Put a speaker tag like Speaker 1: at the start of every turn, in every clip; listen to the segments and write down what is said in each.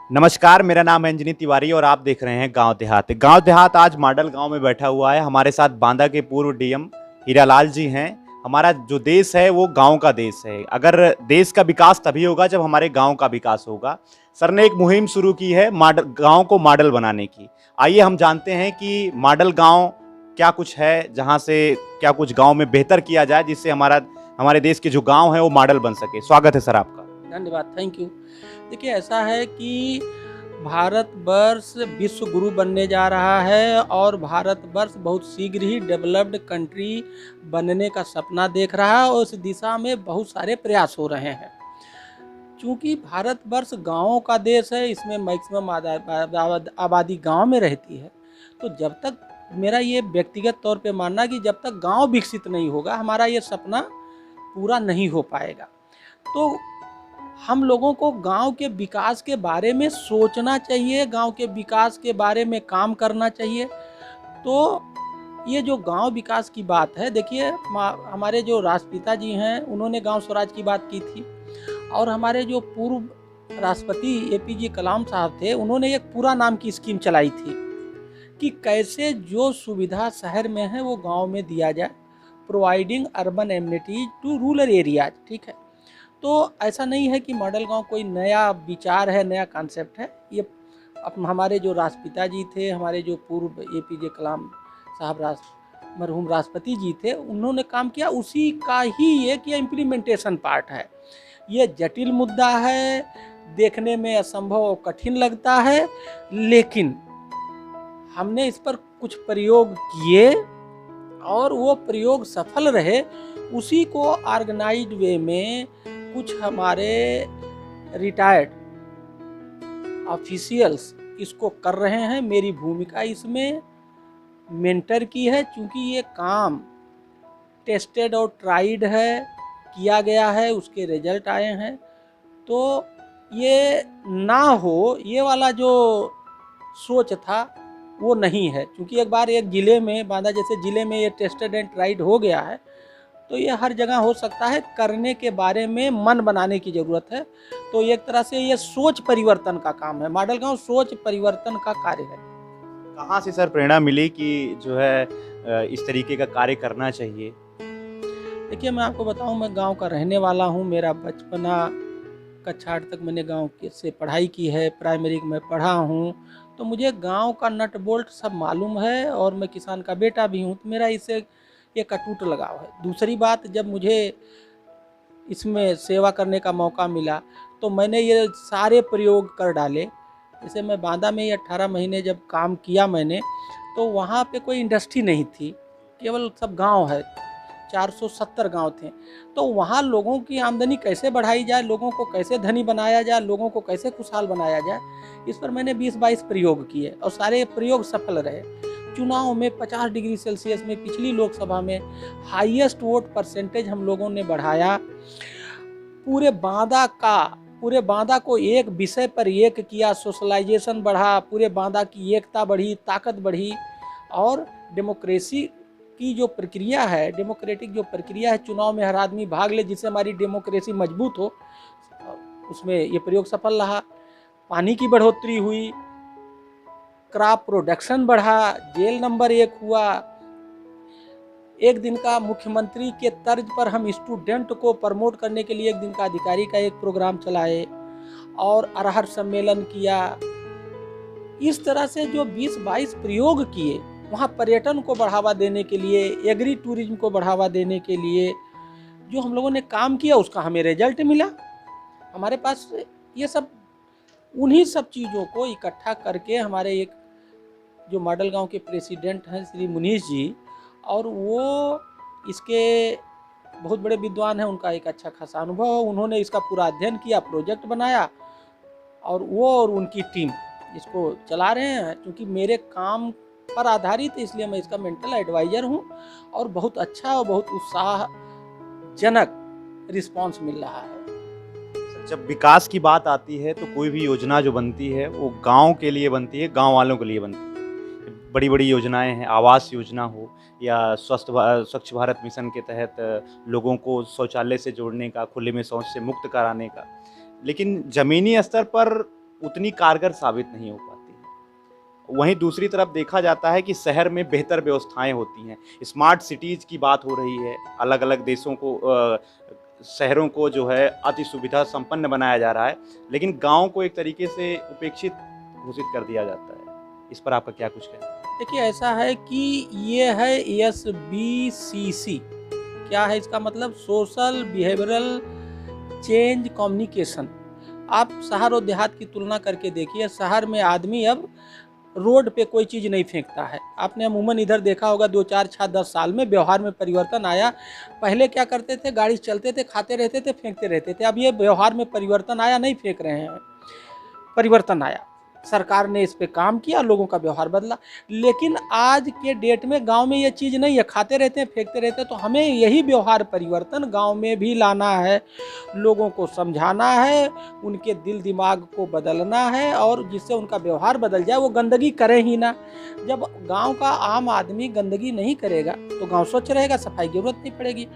Speaker 1: नमस्कार, मेरा नाम है अंजनी तिवारी और आप देख रहे हैं गांव देहात। गांव देहात आज मॉडल गांव में बैठा हुआ है। हमारे साथ बांदा के पूर्व डीएम हीरालाल जी हैं। हमारा जो देश है वो गांव का देश है। अगर देश का विकास तभी होगा जब हमारे गांव का विकास होगा। सर ने एक मुहिम शुरू की है मॉडल गांव को मॉडल बनाने की। आइए हम जानते हैं कि मॉडल गांव क्या कुछ है, जहां से क्या कुछ गांव में बेहतर किया जाए जिससे हमारे देश के जो गांव है वो मॉडल बन सके। स्वागत है सर आपका।
Speaker 2: धन्यवाद, थैंक यू। देखिए, ऐसा है कि भारतवर्ष विश्व गुरु बनने जा रहा है और भारतवर्ष बहुत शीघ्र ही डेवलप्ड कंट्री बनने का सपना देख रहा है और उस दिशा में बहुत सारे प्रयास हो रहे हैं। चूँकि भारतवर्ष गाँवों का देश है, इसमें मैक्सिमम आबादी गाँव में रहती है, तो जब तक मेरा ये व्यक्तिगत तौर पे मानना कि जब तक गाँव विकसित नहीं होगा, हमारा ये सपना पूरा नहीं हो पाएगा। तो हम लोगों को गांव के विकास के बारे में सोचना चाहिए, गांव के विकास के बारे में काम करना चाहिए। तो ये जो गांव विकास की बात है, देखिए हमारे जो राष्ट्रपिता जी हैं उन्होंने गांव स्वराज की बात की थी और हमारे जो पूर्व राष्ट्रपति एपीजे कलाम साहब थे, उन्होंने एक पूरा नाम की स्कीम चलाई थी कि कैसे जो सुविधा शहर में है वो गांव में दिया जाए, providing urban amenities to rural areas. ठीक है, तो ऐसा नहीं है कि मॉडल गांव कोई नया विचार है, नया कॉन्सेप्ट है। ये हमारे जो राष्ट्रपिता जी थे, हमारे जो पूर्व एपीजे कलाम साहब मरहूम राष्ट्रपति जी थे, उन्होंने काम किया, उसी का ही एक ये इम्प्लीमेंटेशन पार्ट है। ये जटिल मुद्दा है, देखने में असंभव और कठिन लगता है, लेकिन हमने इस पर कुछ प्रयोग किए और वो प्रयोग सफल रहे। उसी को ऑर्गेनाइज्ड वे में कुछ हमारे रिटायर्ड ऑफिशियल्स इसको कर रहे हैं। मेरी भूमिका इसमें मेंटर की है, क्योंकि ये काम टेस्टेड और ट्राइड है, किया गया है, उसके रिजल्ट आए हैं। तो ये ना हो, ये वाला जो सोच था वो नहीं है, क्योंकि एक बार एक ज़िले में, बांदा जैसे ज़िले में ये टेस्टेड एंड ट्राइड हो गया है, तो ये हर जगह हो सकता है। करने के बारे में मन बनाने की ज़रूरत है। तो एक तरह से ये सोच परिवर्तन का काम है। मॉडल गांव सोच परिवर्तन का कार्य है।
Speaker 1: कहाँ से सर प्रेरणा मिली कि जो है इस तरीके का कार्य करना चाहिए?
Speaker 2: देखिए, मैं आपको बताऊं, मैं गांव का रहने वाला हूं। मेरा बचपना कक्षा 8 तक मैंने गांव से पढ़ाई की है, प्राइमरी में पढ़ा हूं, तो मुझे गांव का नट बोल्ट सब मालूम है और मैं किसान का बेटा भी हूं, तो मेरा इससे एक अटूट लगाव है। दूसरी बात, जब मुझे इसमें सेवा करने का मौका मिला तो मैंने ये सारे प्रयोग कर डाले। जैसे मैं बांदा में 18 महीने जब काम किया मैंने, तो वहाँ पे कोई इंडस्ट्री नहीं थी, केवल सब गांव है, 470 गांव थे। तो वहाँ लोगों की आमदनी कैसे बढ़ाई जाए, लोगों को कैसे धनी बनाया जाए, लोगों को कैसे खुशहाल बनाया जाए, इस पर मैंने 20-22 प्रयोग किए और सारे प्रयोग सफल रहे। चुनाव में 50 डिग्री सेल्सियस में पिछली लोकसभा में हाईएस्ट वोट परसेंटेज हम लोगों ने बढ़ाया। पूरे बांदा को एक विषय पर एक किया, सोशलाइजेशन बढ़ा, पूरे बांदा की एकता बढ़ी, ताकत बढ़ी। और डेमोक्रेसी की जो प्रक्रिया है, डेमोक्रेटिक जो प्रक्रिया है, चुनाव में हर आदमी भाग ले, जिससे हमारी डेमोक्रेसी मजबूत हो, उसमें ये प्रयोग सफल रहा। पानी की बढ़ोतरी हुई, क्रॉप प्रोडक्शन बढ़ा, जेल नंबर 1 हुआ। एक दिन का मुख्यमंत्री के तर्ज पर हम स्टूडेंट को प्रमोट करने के लिए एक दिन का अधिकारी का एक प्रोग्राम चलाए और अरहर सम्मेलन किया। इस तरह से जो 20-22 प्रयोग किए, वहाँ पर्यटन को बढ़ावा देने के लिए, एग्री टूरिज्म को बढ़ावा देने के लिए जो हम लोगों ने काम किया, उसका हमें रिजल्ट मिला। हमारे पास ये सब, उन्हीं सब चीज़ों को इकट्ठा करके हमारे एक जो मॉडल गांव के प्रेसिडेंट हैं श्री मुनीश जी, और वो इसके बहुत बड़े विद्वान हैं, उनका एक अच्छा खासा अनुभव, उन्होंने इसका पूरा अध्ययन किया, प्रोजेक्ट बनाया और वो और उनकी टीम इसको चला रहे हैं। क्योंकि मेरे काम पर आधारित है, इसलिए मैं इसका मेंटल एडवाइज़र हूँ और बहुत अच्छा और बहुत उत्साहजनक रिस्पांस मिल रहा है।
Speaker 1: जब विकास की बात आती है तो कोई भी योजना जो बनती है वो गांव के लिए बनती है, गांव वालों के लिए बनती है। बड़ी बड़ी योजनाएं हैं, आवास योजना हो या स्वच्छ भारत मिशन के तहत लोगों को शौचालय से जोड़ने का, खुले में शौच से मुक्त कराने का। लेकिन ज़मीनी स्तर पर उतनी कारगर साबित नहीं हो पाती है। वहीं दूसरी तरफ देखा जाता है कि शहर में बेहतर व्यवस्थाएं होती हैं, स्मार्ट सिटीज़ की बात हो रही है, अलग अलग देशों को शहरों को जो है अति सुविधा संपन्न बनाया जा रहा है, लेकिन गांव को एक तरीके से उपेक्षित घोषित कर दिया जाता है। इस पर आपका क्या कुछ कहना है?
Speaker 2: देखिए ऐसा है कि ये है SBCC। क्या है इसका मतलब? Social behavioural change communication. आप शहर और देहात की तुलना करके देखिए, शहर में आदमी अब रोड पे कोई चीज़ नहीं फेंकता है। आपने अमूमन इधर देखा होगा 2 4 6 10 साल में व्यवहार में परिवर्तन आया। पहले क्या करते थे, गाड़ी चलते थे, खाते रहते थे, फेंकते रहते थे। अब ये व्यवहार में परिवर्तन आया, नहीं फेंक रहे हैं, परिवर्तन आया। सरकार ने इस पे काम किया, लोगों का व्यवहार बदला। लेकिन आज के डेट में गांव में ये चीज़ नहीं है, खाते रहते हैं, फेंकते रहते हैं। तो हमें यही व्यवहार परिवर्तन गांव में भी लाना है, लोगों को समझाना है, उनके दिल दिमाग को बदलना है, और जिससे उनका व्यवहार बदल जाए, वो गंदगी करे ही ना। जब गांव का आम आदमी गंदगी नहीं करेगा तो गांव स्वच्छ रहेगा, सफाई की जरूरत नहीं पड़ेगी।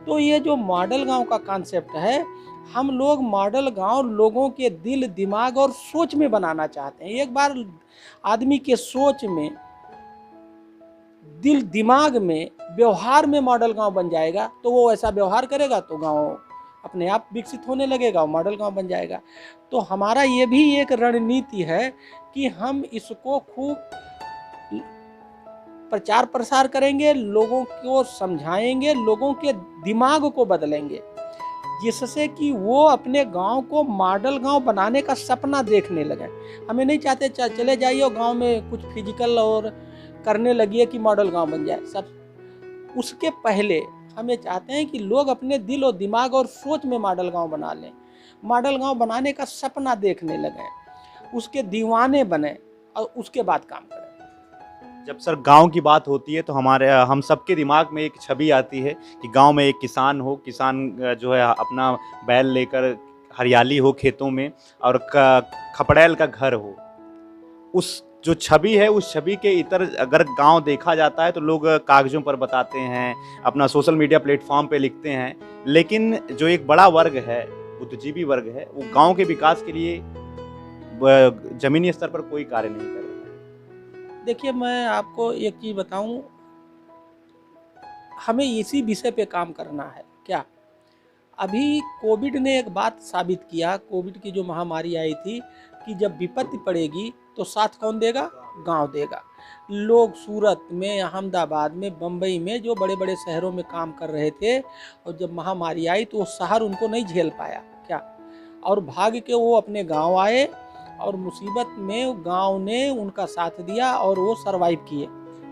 Speaker 2: तो ये जो मॉडल गांव का कॉन्सेप्ट है, हम लोग मॉडल गांव लोगों के दिल दिमाग और सोच में बनाना चाहते हैं। एक बार आदमी के सोच में, दिल दिमाग में, व्यवहार में मॉडल गांव बन जाएगा तो वो ऐसा व्यवहार करेगा तो गांव अपने आप विकसित होने लगेगा, मॉडल गांव बन जाएगा। तो हमारा ये भी एक रणनीति है कि हम इसको खूब प्रचार प्रसार करेंगे, लोगों को समझाएंगे, लोगों के दिमाग को बदलेंगे, जिससे कि वो अपने गांव को मॉडल गांव बनाने का सपना देखने लगे। हमें नहीं चाहते चले जाइए और गांव में कुछ फिजिकल और करने लगिए कि मॉडल गांव बन जाए। सब उसके पहले हमें चाहते हैं कि लोग अपने दिल और दिमाग और सोच में मॉडल गांव बना लें, मॉडल गांव बनाने का सपना देखने लगें, उसके दीवाने बने और उसके बाद काम करें।
Speaker 1: जब सर गांव की बात होती है तो हम सबके दिमाग में एक छवि आती है कि गांव में एक किसान हो, किसान जो है अपना बैल लेकर, हरियाली हो खेतों में, और खपड़ैल का घर हो। उस जो छवि है, उस छवि के इतर अगर गांव देखा जाता है तो लोग कागज़ों पर बताते हैं, अपना सोशल मीडिया प्लेटफॉर्म पे लिखते हैं, लेकिन जो एक बड़ा वर्ग है, बुद्धिजीवी वर्ग है, वो गांव के विकास के लिए ज़मीनी स्तर पर कोई कार्य नहीं कर रहा है।
Speaker 2: देखिए मैं आपको एक चीज़ बताऊं, हमें इसी विषय पे काम करना है। क्या अभी कोविड ने एक बात साबित किया, कोविड की जो महामारी आई थी, कि जब विपत्ति पड़ेगी तो साथ कौन देगा? गांव देगा। लोग सूरत में, अहमदाबाद में, बम्बई में, जो बड़े बड़े शहरों में काम कर रहे थे, और जब महामारी आई तो वो शहर उनको नहीं झेल पाया। क्या, और भाग के वो अपने गांव आए, और मुसीबत में गांव ने उनका साथ दिया और वो सरवाइव किए।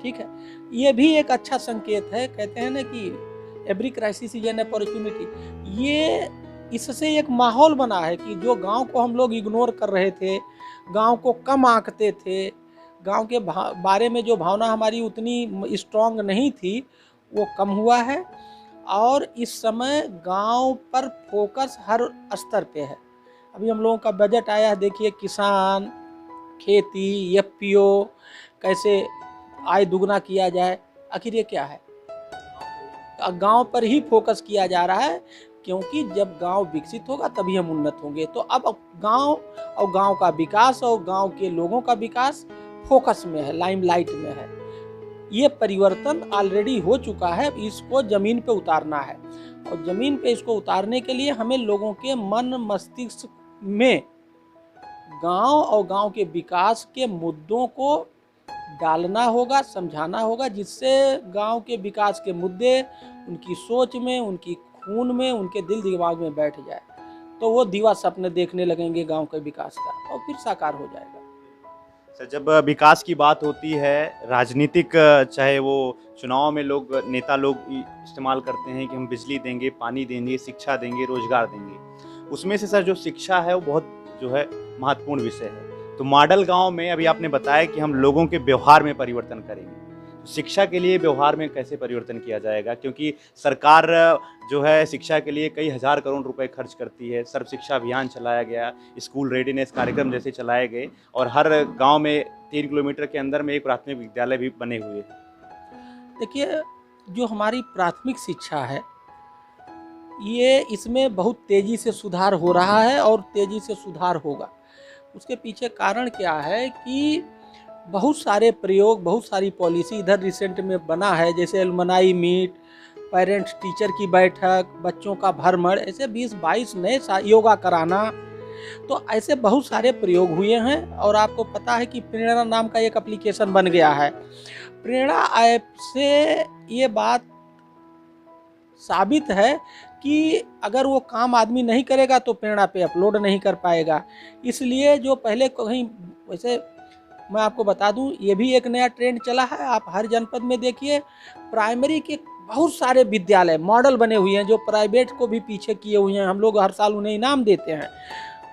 Speaker 2: ठीक है, ये भी एक अच्छा संकेत है। कहते हैं ना कि every crisis is an opportunity. ये इससे एक माहौल बना है कि जो गांव को हम लोग इग्नोर कर रहे थे, गांव को कम आंकते थे, गांव के बारे में जो भावना हमारी उतनी स्ट्रांग नहीं थी, वो कम हुआ है। और इस समय गांव पर फोकस हर स्तर पे है। अभी हम लोगों का बजट आया है, देखिए, किसान, खेती, FPO, कैसे आय दुगना किया जाए। आखिर ये क्या है? गांव पर ही फोकस किया जा रहा है, क्योंकि जब गांव विकसित होगा तभी हम उन्नत होंगे। तो अब गांव और गांव का विकास और गांव के लोगों का विकास फोकस में है, लाइमलाइट में है। ये परिवर्तन ऑलरेडी हो चुका है, इसको जमीन पे उतारना है। और जमीन पे इसको उतारने के लिए हमें लोगों के मन मस्तिष्क में गांव और गांव के विकास के मुद्दों को डालना होगा, समझाना होगा, जिससे गांव के विकास के मुद्दे उनकी सोच में, उनकी खून में, उनके दिल दिमाग में बैठ जाए, तो वो दिवा सपने देखने लगेंगे गांव के विकास का, और फिर साकार हो जाएगा।
Speaker 1: सर, जब विकास की बात होती है, राजनीतिक, चाहे वो चुनाव में लोग, नेता लोग इस्तेमाल करते हैं कि हम बिजली देंगे, पानी देंगे, शिक्षा देंगे, रोजगार देंगे। उसमें से सर जो शिक्षा है वो बहुत जो है महत्वपूर्ण विषय है। तो मॉडल गांव में अभी आपने बताया कि हम लोगों के व्यवहार में परिवर्तन करेंगे। तो शिक्षा के लिए व्यवहार में कैसे परिवर्तन किया जाएगा? क्योंकि सरकार जो है शिक्षा के लिए कई हज़ार करोड़ रुपए खर्च करती है। सर्व शिक्षा अभियान चलाया गया, स्कूल रेडीनेस कार्यक्रम जैसे चलाए गए, और हर गांव में 3 किलोमीटर के अंदर में एक प्राथमिक विद्यालय भी बने हुए हैं।
Speaker 2: देखिए, जो हमारी प्राथमिक शिक्षा है, ये इसमें बहुत तेज़ी से सुधार हो रहा है और तेज़ी से सुधार होगा। उसके पीछे कारण क्या है कि बहुत सारे प्रयोग, बहुत सारी पॉलिसी इधर रिसेंट में बना है, जैसे एलुमनाई मीट, पेरेंट्स टीचर की बैठक, बच्चों का भ्रमण, ऐसे 20-22 नए योगा कराना, तो ऐसे बहुत सारे प्रयोग हुए हैं। और आपको पता है कि प्रेरणा नाम का एक एप्लीकेशन बन गया है। प्रेरणा ऐप से ये बात साबित है कि अगर वो काम आदमी नहीं करेगा तो प्रेरणा पे अपलोड नहीं कर पाएगा। इसलिए जो पहले कहीं, वैसे मैं आपको बता दूं, ये भी एक नया ट्रेंड चला है। आप हर जनपद में देखिए, प्राइमरी के बहुत सारे विद्यालय मॉडल बने हुए हैं जो प्राइवेट को भी पीछे किए हुए हैं। हम लोग हर साल उन्हें इनाम देते हैं।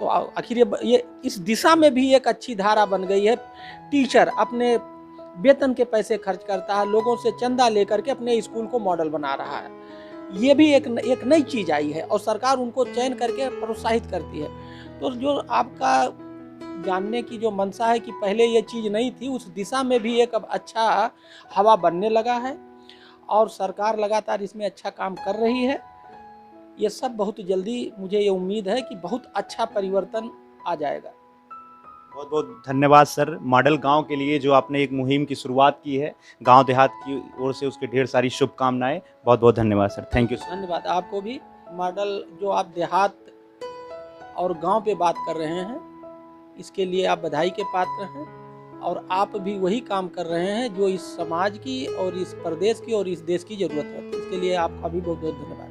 Speaker 2: तो आखिर ये इस दिशा में भी एक अच्छी धारा बन गई है। टीचर अपने वेतन के पैसे खर्च करता है, लोगों से चंदा लेकर के अपने स्कूल को मॉडल बना रहा है। ये भी एक नई चीज़ आई है और सरकार उनको चयन करके प्रोत्साहित करती है। तो जो आपका जानने की जो मंशा है कि पहले ये चीज़ नहीं थी, उस दिशा में भी एक अब अच्छा हवा बनने लगा है और सरकार लगातार इसमें अच्छा काम कर रही है। ये सब बहुत जल्दी, मुझे ये उम्मीद है कि बहुत अच्छा परिवर्तन आ जाएगा।
Speaker 1: बहुत बहुत धन्यवाद सर, मॉडल गांव के लिए जो आपने एक मुहिम की शुरुआत की है गांव देहात की ओर से, उसके ढेर सारी शुभकामनाएं। बहुत बहुत धन्यवाद सर, थैंक यू सर।
Speaker 2: धन्यवाद आपको भी। मॉडल जो आप देहात और गांव पे बात कर रहे हैं, इसके लिए आप बधाई के पात्र हैं और आप भी वही काम कर रहे हैं जो इस समाज की और इस प्रदेश की और इस देश की ज़रूरत है। इसके लिए आपका भी बहुत बहुत धन्यवाद।